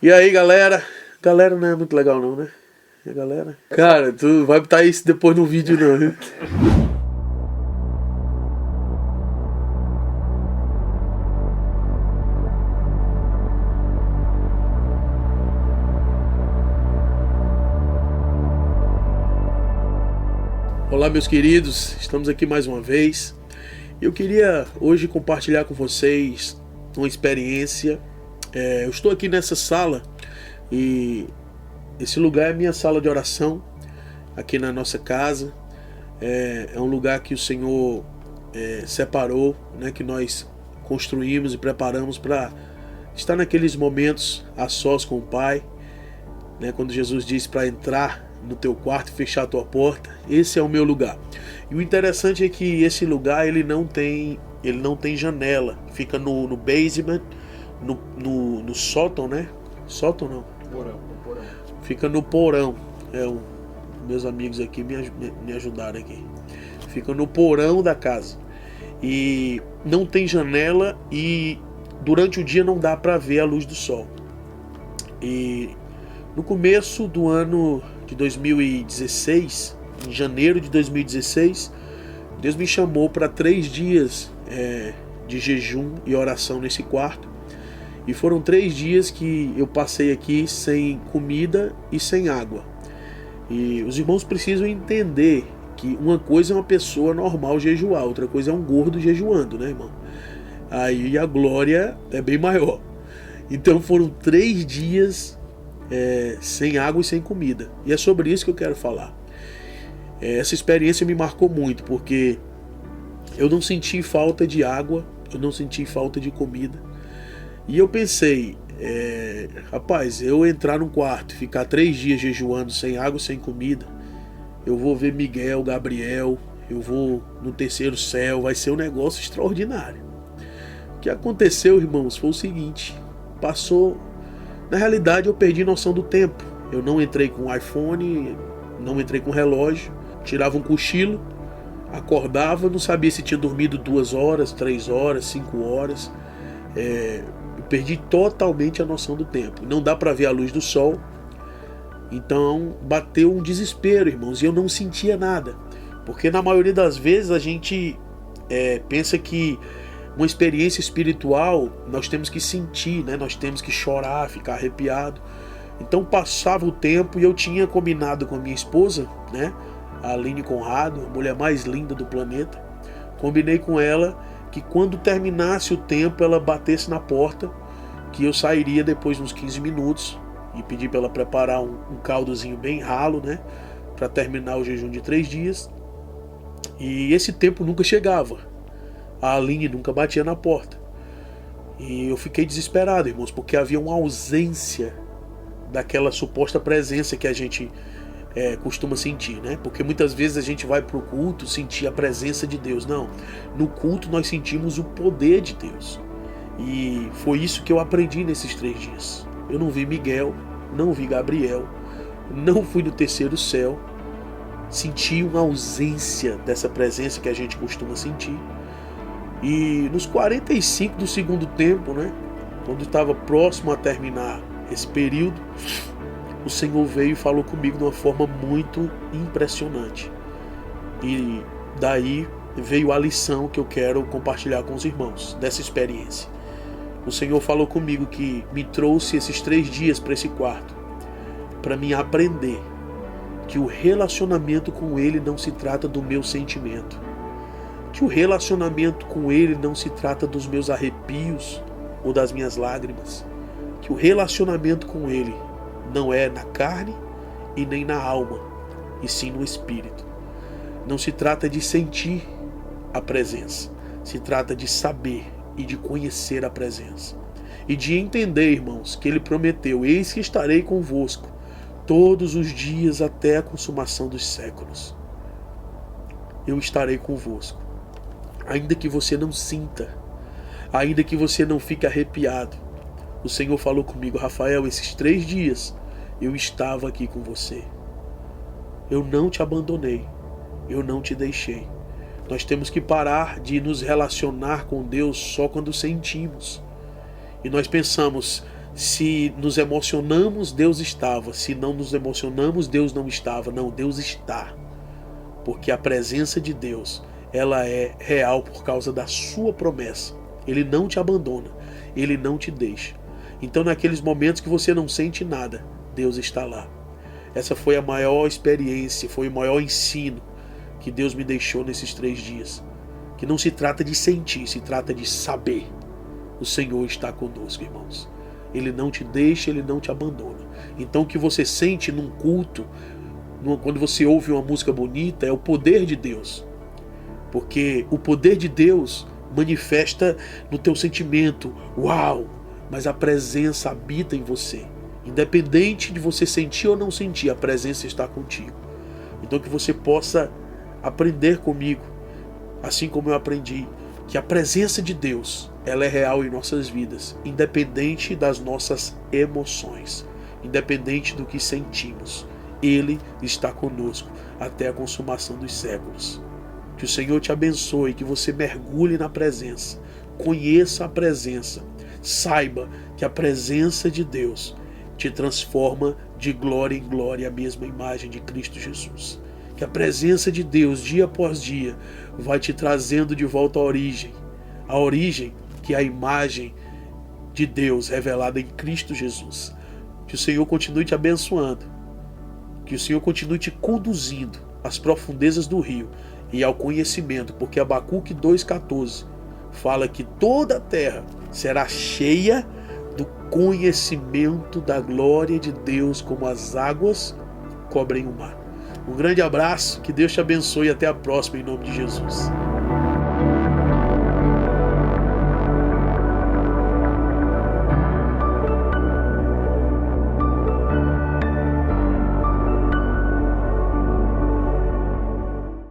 E aí, galera? Galera não é muito legal não, né? E a galera? Cara, tu vai botar isso depois no vídeo não, viu? Olá, meus queridos, estamos aqui mais uma vez. Eu queria hoje compartilhar com vocês uma experiência. Eu estou aqui nessa sala e esse lugar é minha sala de oração, aqui na nossa casa. É um lugar que o Senhor separou, né, que nós construímos e preparamos para estar naqueles momentos a sós com o Pai, né, quando Jesus disse para entrar no teu quarto e fechar a tua porta. Esse é o meu lugar. E o interessante é que esse lugar ele não tem janela, fica no basement, no sótão, né? Sótão não. Porão. Fica no porão. Meus amigos aqui me ajudaram aqui. Fica no porão da casa. E não tem janela e durante o dia não dá para ver a luz do sol. E no começo do ano de 2016, em janeiro de 2016, Deus me chamou para 3 dias de jejum e oração nesse quarto. E foram 3 dias que eu passei aqui sem comida e sem água. E os irmãos precisam entender que uma coisa é uma pessoa normal jejuar, outra coisa é um gordo jejuando, né, irmão? Aí a glória é bem maior. Então foram 3 dias sem água e sem comida. E é sobre isso que eu quero falar. Essa experiência me marcou muito, porque eu não senti falta de água, eu não senti falta de comida. E eu pensei, rapaz, eu entrar num quarto, ficar 3 dias jejuando sem água, sem comida, eu vou ver Miguel, Gabriel, eu vou no terceiro céu, vai ser um negócio extraordinário. O que aconteceu, irmãos, foi o seguinte: na realidade eu perdi noção do tempo. Eu não entrei com iPhone, não entrei com relógio, tirava um cochilo, acordava, não sabia se tinha dormido 2 horas, 3 horas, 5 horas. Eu perdi totalmente a noção do tempo. Não dá para ver a luz do sol. Então bateu um desespero, irmãos, e eu não sentia nada. Porque na maioria das vezes a gente pensa que uma experiência espiritual nós temos que sentir, né? Nós temos que chorar, ficar arrepiado. Então passava o tempo e eu tinha combinado com a minha esposa, né, a Aline Conrado, a mulher mais linda do planeta. Combinei com ela que quando terminasse o tempo ela batesse na porta, que eu sairia depois de uns 15 minutos, e pedi para ela preparar um caldozinho bem ralo, né, para terminar o jejum de 3 dias. E esse tempo nunca chegava, a Aline nunca batia na porta, e eu fiquei desesperado, irmãos, porque havia uma ausência daquela suposta presença que a gente costuma sentir, né? Porque muitas vezes a gente vai para o culto sentir a presença de Deus. Não, no culto nós sentimos o poder de Deus. E foi isso que eu aprendi nesses 3 dias. Eu não vi Miguel, não vi Gabriel, não fui no terceiro céu. Senti uma ausência dessa presença que a gente costuma sentir. E nos 45 do segundo tempo, né, quando estava próximo a terminar esse período, o Senhor veio e falou comigo de uma forma muito impressionante. E daí veio a lição que eu quero compartilhar com os irmãos dessa experiência. O Senhor falou comigo que me trouxe esses 3 dias para esse quarto, para mim aprender que o relacionamento com Ele não se trata do meu sentimento, que o relacionamento com Ele não se trata dos meus arrepios ou das minhas lágrimas, que o relacionamento com Ele não é na carne e nem na alma, e sim no espírito. Não se trata de sentir a presença, se trata de saber e de conhecer a presença. E de entender, irmãos, que Ele prometeu: eis que estarei convosco todos os dias até a consumação dos séculos. Eu estarei convosco. Ainda que você não sinta, ainda que você não fique arrepiado, o Senhor falou comigo: Rafael, esses 3 dias eu estava aqui com você. Eu não te abandonei, eu não te deixei. Nós temos que parar de nos relacionar com Deus só quando sentimos. E nós pensamos, se nos emocionamos, Deus estava. Se não nos emocionamos, Deus não estava. Não, Deus está. Porque a presença de Deus, ela é real por causa da sua promessa. Ele não te abandona, Ele não te deixa. Então, naqueles momentos que você não sente nada, Deus está lá. Essa foi a maior experiência, foi o maior ensino que Deus me deixou nesses 3 dias. Que não se trata de sentir, se trata de saber. O Senhor está conosco, irmãos. Ele não te deixa, Ele não te abandona. Então o que você sente num culto, quando você ouve uma música bonita, é o poder de Deus. Porque o poder de Deus manifesta no teu sentimento. Uau! Mas a presença habita em você. Independente de você sentir ou não sentir, a presença está contigo. Então que você possa aprender comigo, assim como eu aprendi, que a presença de Deus, ela é real em nossas vidas, independente das nossas emoções, independente do que sentimos. Ele está conosco até a consumação dos séculos. Que o Senhor te abençoe, que você mergulhe na presença, conheça a presença, saiba que a presença de Deus te transforma de glória em glória, a mesma imagem de Cristo Jesus. Que a presença de Deus, dia após dia, vai te trazendo de volta à origem que é a imagem de Deus revelada em Cristo Jesus. Que o Senhor continue te abençoando, que o Senhor continue te conduzindo às profundezas do rio e ao conhecimento, porque Abacuque 2,14 fala que toda a terra será cheia do conhecimento da glória de Deus, como as águas cobrem o mar. Um grande abraço, que Deus te abençoe e até a próxima, em nome de Jesus.